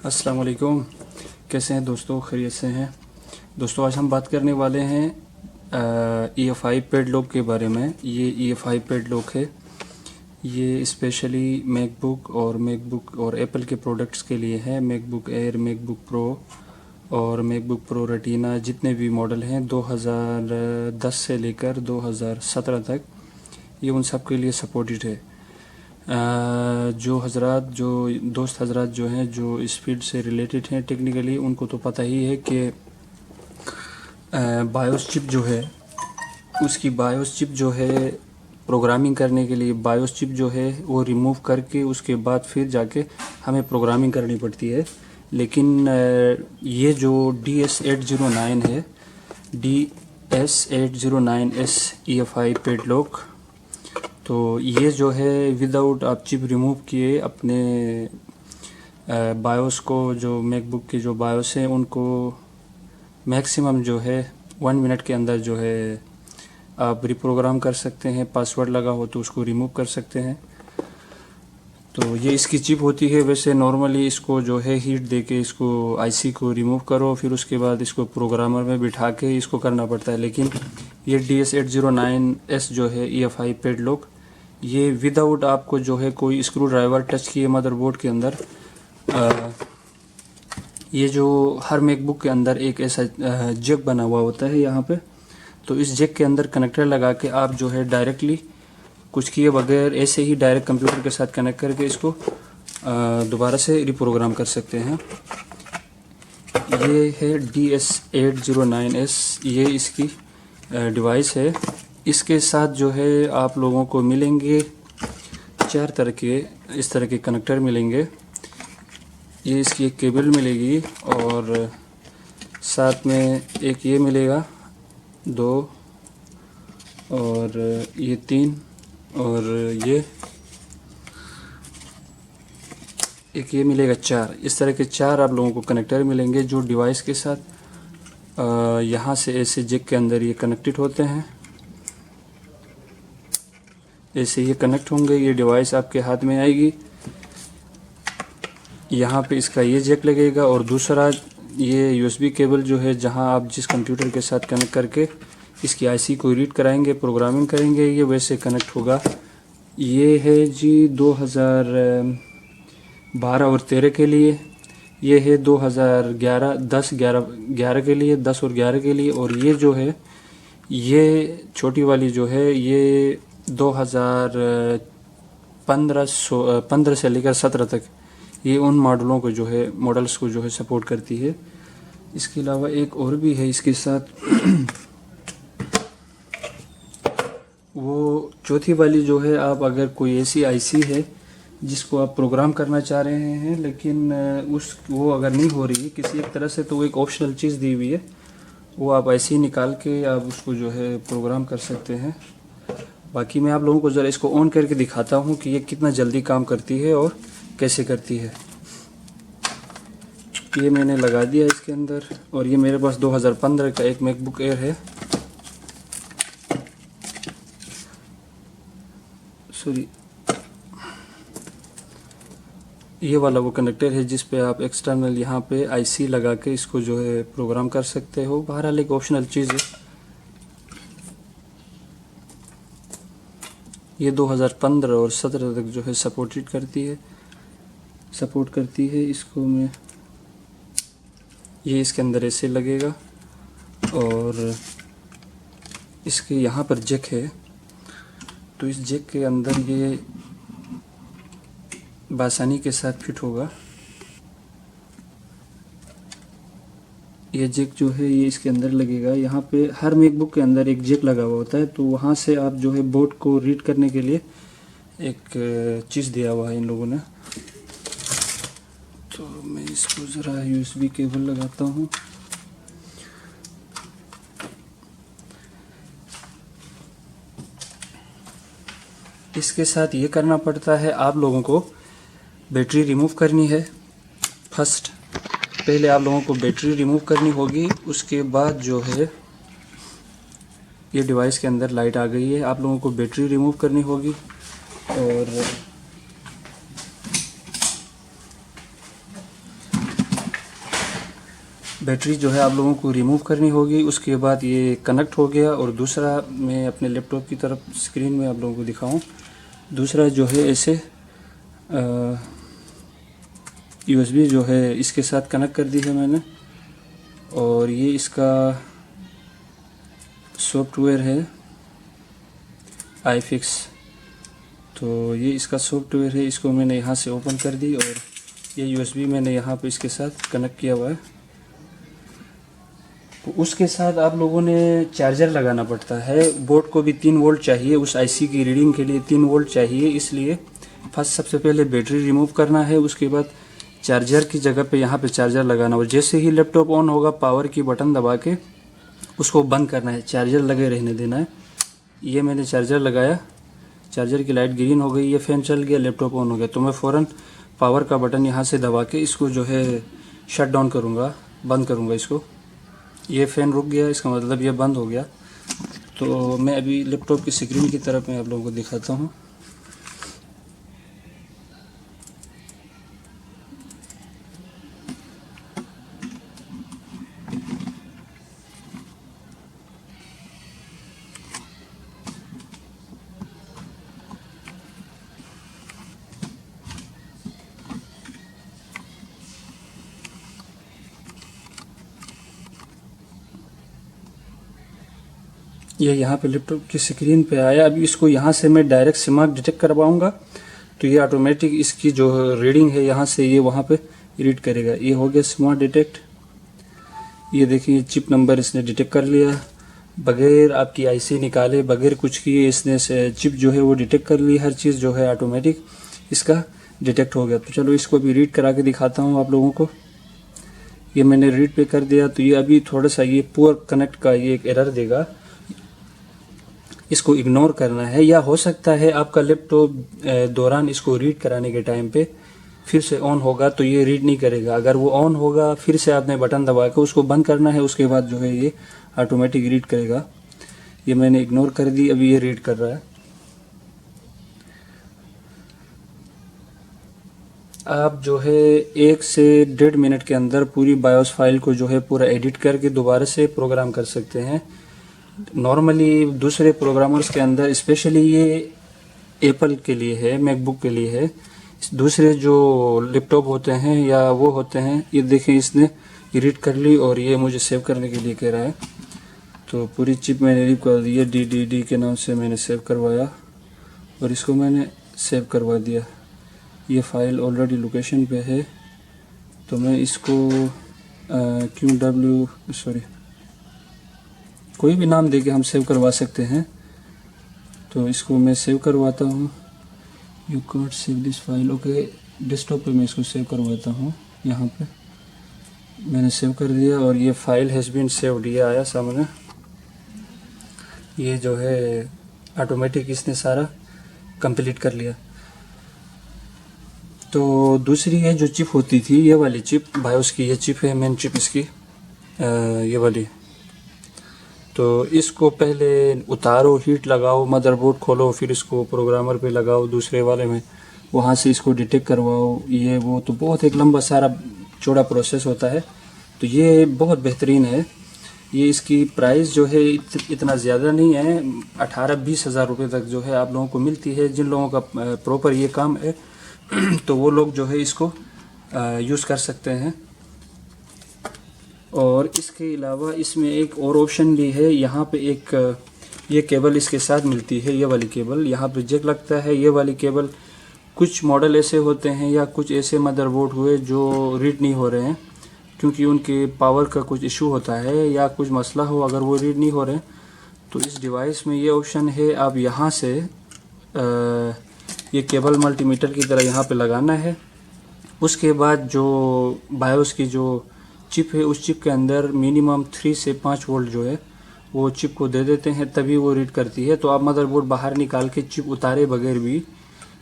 अस्सलाम वालेकुम। कैसे हैं दोस्तों? खैरियत से हैं दोस्तों? आज हम बात करने वाले हैं EFI पेड लॉक के बारे में। ये EFI पेड लॉक है। ये स्पेशली मैकबुक और एप्पल के प्रोडक्ट्स के लिए है। मैकबुक एयर, मैकबुक प्रो और मैकबुक प्रो रेटिना जितने भी मॉडल हैं 2010 से लेकर 2017 तक, ये उन सब के लिए सपोर्टेड है। जो दोस्त हजरात जो हैं, जो इस फील्ड से रिलेटेड हैं टेक्निकली, उनको तो पता ही है कि बायोस चिप जो है, उसकी बायोस चिप जो है प्रोग्रामिंग करने के लिए, बायोस चिप जो है वो रिमूव करके उसके बाद फिर जाके हमें प्रोग्रामिंग करनी पड़ती है। लेकिन ये जो DS809 है, DS809S EFI पेड लॉक, तो ये जो है विदाउट आप चिप रिमूव किए अपने बायोस को, जो मैकबुक के जो बायोस हैं उनको मैक्सिमम जो है 1 मिनट के अंदर जो है आप रिप्रोग्राम कर सकते हैं। पासवर्ड लगा हो तो उसको रिमूव कर सकते हैं। तो ये इसकी चिप होती है। वैसे नॉर्मली इसको जो है हीट देके इसको IC को रिमूव करो, फिर उसके बाद इसको प्रोग्रामर में बिठा के इसको करना पड़ता है। लेकिन ये DS809S जो है EFI पेड लॉक, ये विदाउट आपको जो है कोई स्क्रू ड्राइवर टच किए मदरबोर्ड के अंदर, ये जो हर मैकबुक के अंदर एक ऐसा जैक बना हुआ होता है यहाँ पे, तो इस जैक के अंदर कनेक्टर लगा के आप जो है डायरेक्टली कुछ किए बगैर ऐसे ही डायरेक्ट कंप्यूटर के साथ कनेक्ट करके इसको दोबारा से रिप्रोग्राम कर सकते हैं। ये है DS809S, ये इसकी डिवाइस है। इसके साथ जो है आप लोगों को मिलेंगे 4 तरह के, इस तरह के कनेक्टर मिलेंगे। ये इसकी एक केबल मिलेगी और साथ में एक ये मिलेगा 2 और ये 3 और ये एक ये मिलेगा 4। इस तरह के 4 आप लोगों को कनेक्टर मिलेंगे जो डिवाइस के साथ यहाँ से ऐसे जैक के अंदर ये कनेक्टेड होते हैं। ऐसे ये कनेक्ट होंगे, ये डिवाइस आपके हाथ में आएगी। यहाँ पे इसका ये जैक लगेगा और दूसरा ये USB केबल जो है, जहाँ आप जिस कंप्यूटर के साथ कनेक्ट करके इसकी IC को रीड कराएंगे, प्रोग्रामिंग करेंगे, ये वैसे कनेक्ट होगा। ये है जी 2012 और 13 के लिए। ये है 2011, 10, 11 के लिए, 10 और 11 के लिए। और ये जो है, ये छोटी वाली जो है, ये 2015 से लेकर 17 तक, ये उन मॉडलों को जो है, मॉडल्स को जो है सपोर्ट करती है। इसके अलावा एक और भी है इसके साथ वो चौथी वाली जो है, आप अगर कोई ऐसी IC है जिसको आप प्रोग्राम करना चाह रहे हैं लेकिन वो अगर नहीं हो रही है किसी एक तरह से, तो वो एक ऑप्शनल चीज़ दी हुई है, वो आप IC निकाल के आप उसको जो है प्रोग्राम कर सकते हैं। बाकी मैं आप लोगों को ज़रा इसको ऑन करके दिखाता हूँ कि ये कितना जल्दी काम करती है और कैसे करती है। ये मैंने लगा दिया इसके अंदर और ये मेरे पास 2015 का एक मैकबुक एयर है, सॉरी, ये वाला वो कनेक्टर है जिस पे आप एक्सटर्नल यहाँ पे IC लगा के इसको जो है प्रोग्राम कर सकते हो। बहरहाल एक ऑप्शनल चीज़ है। ये 2015 और 17 तक जो है सपोर्ट करती है। इसको मैं, ये इसके अंदर ऐसे लगेगा और इसके यहाँ पर जैक है, तो इस जैक के अंदर ये बासानी के साथ फिट होगा। ये जैक जो है ये इसके अंदर लगेगा। यहाँ पे हर मैकबुक के अंदर एक जैक लगा हुआ होता है, तो वहाँ से आप जो है बोर्ड को रीड करने के लिए एक चीज़ दिया हुआ है इन लोगों ने। तो मैं इसको ज़रा USB केबल लगाता हूँ। इसके साथ ये करना पड़ता है, आप लोगों को बैटरी रिमूव करनी है। फर्स्ट पहले आप लोगों को बैटरी रिमूव करनी होगी। उसके बाद जो है, ये डिवाइस के अंदर लाइट आ गई है, आप लोगों को बैटरी रिमूव करनी होगी और बैटरी जो है आप लोगों को रिमूव करनी होगी। उसके बाद ये कनेक्ट हो गया। और दूसरा मैं अपने लैपटॉप की तरफ स्क्रीन में आप लोगों को दिखाऊं। दूसरा जो है ऐसे USB जो है इसके साथ कनेक्ट कर दी है मैंने। और ये इसका सॉफ्टवेयर है iFix। तो ये इसका सॉफ्टवेयर है, इसको मैंने यहाँ से ओपन कर दी और ये USB मैंने यहाँ पे इसके साथ कनेक्ट किया हुआ है। तो उसके साथ आप लोगों ने चार्जर लगाना पड़ता है। बोर्ड को भी 3 वोल्ट चाहिए, उस IC की रीडिंग के लिए 3 वोल्ट चाहिए। इसलिए फर्स्ट सबसे पहले बैटरी रिमूव करना है, उसके बाद चार्जर की जगह पे यहाँ पे चार्जर लगाना। और जैसे ही लैपटॉप ऑन होगा पावर की बटन दबा के उसको बंद करना है, चार्जर लगे रहने देना है। ये मैंने चार्जर लगाया, चार्जर की लाइट ग्रीन हो गई, ये फ़ैन चल गया, लैपटॉप ऑन हो गया। तो मैं फ़ौरन पावर का बटन यहाँ से दबा के इसको जो है शट डाउन करूँगा, बंद करूँगा इसको। ये फ़ैन रुक गया, इसका मतलब ये बंद हो गया। तो मैं अभी लैपटॉप की स्क्रीन की तरफ मैं आप लोगों को दिखाता हूँ। ये यहाँ पे लैपटॉप की स्क्रीन पे आया। अभी इसको यहाँ से मैं डायरेक्ट सीमार्क डिटेक्ट करवाऊँगा तो ये ऑटोमेटिक इसकी जो रीडिंग है यहाँ से ये वहाँ पे रीड करेगा। ये हो गया सीमार्क डिटेक्ट। ये देखिए चिप नंबर इसने डिटेक्ट कर लिया, बगैर आपकी IC निकाले, बगैर कुछ किए इसने से चिप जो है वो डिटेक्ट कर ली। हर चीज़ जो है ऑटोमेटिक इसका डिटेक्ट हो गया। तो चलो इसको अभी रीड करा के दिखाता हूँ आप लोगों को। ये मैंने रीड पे कर दिया। तो ये अभी थोड़ा सा ये पुअर कनेक्ट का ये एक एरर देगा, इसको इग्नोर करना है। या हो सकता है आपका लैपटॉप दौरान इसको रीड कराने के टाइम पे फिर से ऑन होगा तो ये रीड नहीं करेगा। अगर वो ऑन होगा फिर से आपने बटन दबा के उसको बंद करना है, उसके बाद जो है ये ऑटोमेटिक रीड करेगा। ये मैंने इग्नोर कर दी, अभी ये रीड कर रहा है। आप जो है 1 से 1.5 मिनट के अंदर पूरी बायोस फाइल को जो है पूरा एडिट करके दोबारा से प्रोग्राम कर सकते हैं। नॉर्मली दूसरे प्रोग्रामर्स के अंदर, स्पेशली ये एप्पल के लिए है, मैकबुक के लिए है। दूसरे जो लैपटॉप होते हैं या वो होते हैं, ये देखें इसने रीड कर ली और ये मुझे सेव करने के लिए कह रहा है। तो पूरी चिप मैंने रीड कर दी है, DDD के नाम से मैंने सेव करवाया और इसको मैंने सेव करवा दिया। ये फाइल ऑलरेडी लोकेशन पे है तो मैं इसको कोई भी नाम देके हम सेव करवा सकते हैं। तो इसको मैं सेव करवाता हूँ। You can't save this file, okay. Desktop पे मैं इसको सेव करवाता हूँ। यहाँ पे मैंने सेव कर दिया और ये फाइल हैज़ बीन सेव्ड, ये आया सामने। ये जो है ऑटोमेटिक इसने सारा कंप्लीट कर लिया। तो दूसरी ये जो चिप होती थी, ये वाली चिप बायोस की, ये चिप है मेन चिप इसकी, ये वाली। तो इसको पहले उतारो, हीट लगाओ, मदरबोर्ड खोलो, फिर इसको प्रोग्रामर पे लगाओ दूसरे वाले में, वहाँ से इसको डिटेक्ट करवाओ, ये वो। तो बहुत एक लंबा सारा चौड़ा प्रोसेस होता है। तो ये बहुत बेहतरीन है। ये इसकी प्राइस जो है इतना ज़्यादा नहीं है, 18-20 हज़ार रुपये तक जो है आप लोगों को मिलती है। जिन लोगों का प्रॉपर ये काम है तो वो लोग जो है इसको यूज़ कर सकते हैं। और इसके अलावा इसमें एक और ऑप्शन भी है। यहाँ पे एक ये केबल इसके साथ मिलती है, ये वाली केबल। यहाँ पे जैक लगता है। ये वाली केबल, कुछ मॉडल ऐसे होते हैं या कुछ ऐसे मदरबोर्ड हुए जो रीड नहीं हो रहे हैं क्योंकि उनके पावर का कुछ इशू होता है या कुछ मसला हो, अगर वो रीड नहीं हो रहे हैं तो इस डिवाइस में ये ऑप्शन है। आप यहाँ से ये केबल मल्टीमीटर की तरह यहाँ पे लगाना है। उसके बाद जो बायोस की जो चिप है, उस चिप के अंदर मिनिमम 3 से 5 वोल्ट जो है वो चिप को दे देते हैं, तभी वो रीड करती है। तो आप मदरबोर्ड बाहर निकाल के चिप उतारे बगैर भी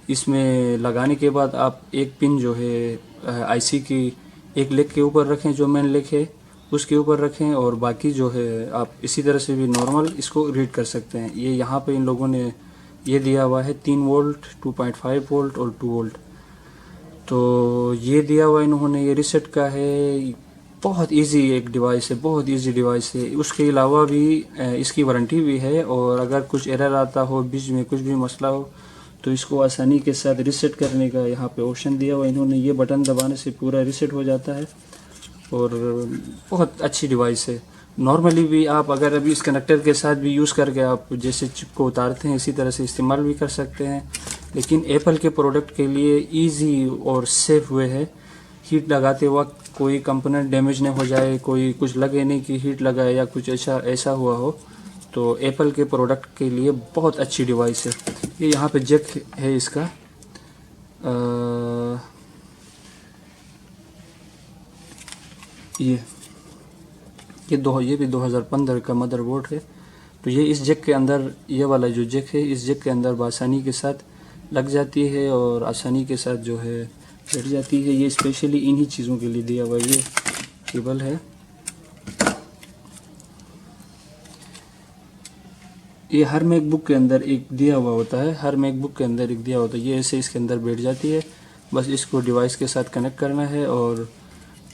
इसमें लगाने के बाद आप एक पिन जो है IC की एक लेग के ऊपर रखें, जो मेन लेग है उसके ऊपर रखें, और बाकी जो है आप इसी तरह से भी नॉर्मल इसको रीड कर सकते हैं। ये यहाँ पे इन लोगों ने ये दिया हुआ है 3 वोल्ट, 2.5 वोल्ट और 2 वोल्ट। तो ये दिया हुआ इन्होंने, ये रीसेट का है। बहुत इजी एक डिवाइस है, बहुत इजी डिवाइस है। उसके अलावा भी इसकी वारंटी भी है, और अगर कुछ एरर आता हो, बीच में कुछ भी मसला हो, तो इसको आसानी के साथ रीसेट करने का यहाँ पे ऑप्शन दिया हुआ इन्होंने। ये बटन दबाने से पूरा रीसेट हो जाता है, और बहुत अच्छी डिवाइस है। नॉर्मली भी आप अगर अभी इस कनेक्टर के साथ भी यूज़ करके आप जैसे चिप को उतारते हैं, इसी तरह से इस्तेमाल भी कर सकते हैं। लेकिन एप्पल के प्रोडक्ट के लिए इजी और सेफ वे है। हीट लगाते वक्त कोई कंपोनेंट डैमेज नहीं हो जाए, कोई कुछ लगे नहीं कि हीट लगाए या कुछ ऐसा हुआ हो, तो एप्पल के प्रोडक्ट के लिए बहुत अच्छी डिवाइस है। ये यहाँ पे जैक है इसका, ये भी 2015 का मदरबोर्ड है। तो ये इस जैक के अंदर, ये वाला जो जैक है, इस जैक के अंदर आसानी के साथ लग जाती है और आसानी के साथ जो है बैठ जाती है। ये स्पेशली इन्हीं चीज़ों के लिए दिया हुआ ये केबल है। ये हर मैकबुक के अंदर एक दिया हुआ होता है, हर मैकबुक के अंदर एक दिया होता है। ये ऐसे इसके अंदर बैठ जाती है। बस इसको डिवाइस के साथ कनेक्ट करना है और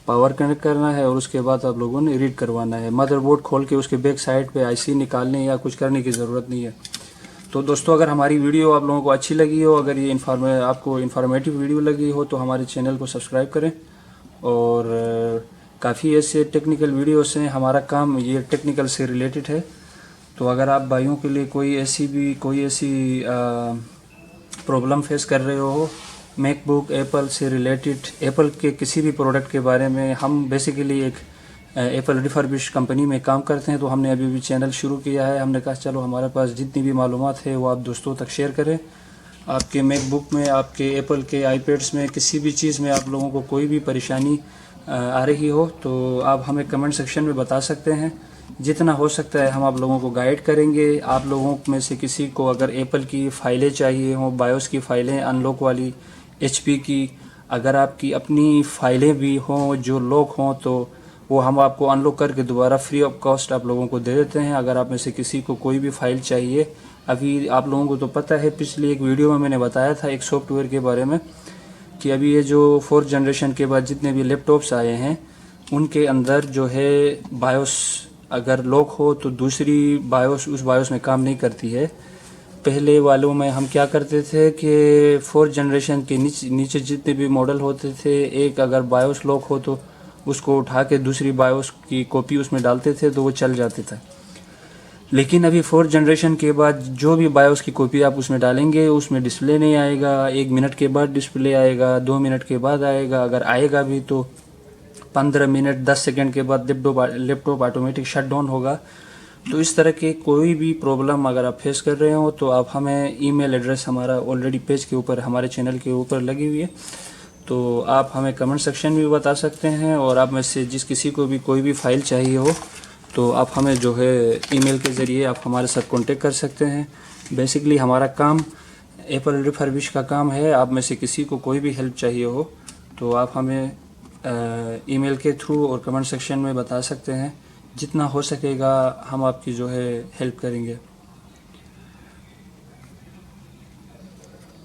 पावर कनेक्ट करना है, और उसके बाद आप लोगों ने रीड करवाना है। मदरबोर्ड खोल के उसके बैक साइड पे आईसी निकालने या कुछ करने की ज़रूरत नहीं है। तो दोस्तों, अगर हमारी वीडियो आप लोगों को अच्छी लगी हो, अगर ये आपको इन्फॉर्मेटिव वीडियो लगी हो, तो हमारे चैनल को सब्सक्राइब करें। और काफ़ी ऐसे टेक्निकल वीडियोस हैं, हमारा काम ये टेक्निकल से रिलेटेड है। तो अगर आप भाइयों के लिए कोई ऐसी प्रॉब्लम फेस कर रहे हो मैकबुक एप्पल से रिलेटेड, एप्पल के किसी भी प्रोडक्ट के बारे में, हम बेसिकली एक एप्पल रिफर्बिश कंपनी में काम करते हैं। तो हमने अभी भी चैनल शुरू किया है। हमने कहा चलो हमारे पास जितनी भी मालूमात है वो आप दोस्तों तक शेयर करें। आपके मैकबुक में, आपके एप्पल के आईपैड्स में, किसी भी चीज़ में आप लोगों को कोई भी परेशानी आ रही हो, तो आप हमें कमेंट सेक्शन में बता सकते हैं। जितना हो सकता है हम आप लोगों को गाइड करेंगे। आप लोगों में से किसी को अगर एप्पल की फ़ाइलें चाहिए हों, बायोस की फ़ाइलें अनलॉक वाली, HP की, अगर आपकी अपनी फ़ाइलें भी हों जो लॉक हों, तो वो हम आपको अनलॉक करके दोबारा फ्री ऑफ कॉस्ट आप लोगों को दे देते हैं। अगर आप में से किसी को कोई भी फ़ाइल चाहिए, अभी आप लोगों को तो पता है, पिछली एक वीडियो में मैंने बताया था एक सॉफ्टवेयर के बारे में कि अभी ये जो 4th जनरेशन के बाद जितने भी लैपटॉप्स आए हैं, उनके अंदर जो है बायोस अगर लॉक हो तो दूसरी बायोस उस बायोस में काम नहीं करती है। पहले वालों में हम क्या करते थे कि 4th जनरेशन के नीचे जितने भी मॉडल होते थे, एक अगर बायोस लॉक हो तो उसको उठा के दूसरी बायोस की कॉपी उसमें डालते थे तो वो चल जाते थे। लेकिन अभी 4th जनरेशन के बाद जो भी बायोस की कॉपी आप उसमें डालेंगे, उसमें डिस्प्ले नहीं आएगा। 1 मिनट के बाद डिस्प्ले आएगा, 2 मिनट के बाद आएगा, अगर आएगा भी तो 15 मिनट 10 सेकंड के बाद लैपटॉप ऑटोमेटिक शट डाउन होगा। तो इस तरह के कोई भी प्रॉब्लम अगर आप फेस कर रहे हो, तो आप हमें ईमेल एड्रेस हमारा ऑलरेडी पेज के ऊपर, हमारे चैनल के ऊपर लगी हुई है, तो आप हमें कमेंट सेक्शन में भी बता सकते हैं। और आप में से जिस किसी को भी कोई भी फ़ाइल चाहिए हो, तो आप हमें जो है ईमेल के ज़रिए आप हमारे साथ कांटेक्ट कर सकते हैं। बेसिकली हमारा काम एप्पल रिफर्बिश का काम है। आप में से किसी को कोई भी हेल्प चाहिए हो, तो आप हमें ईमेल के थ्रू और कमेंट सेक्शन में बता सकते हैं। जितना हो सकेगा हम आपकी जो है हेल्प करेंगे।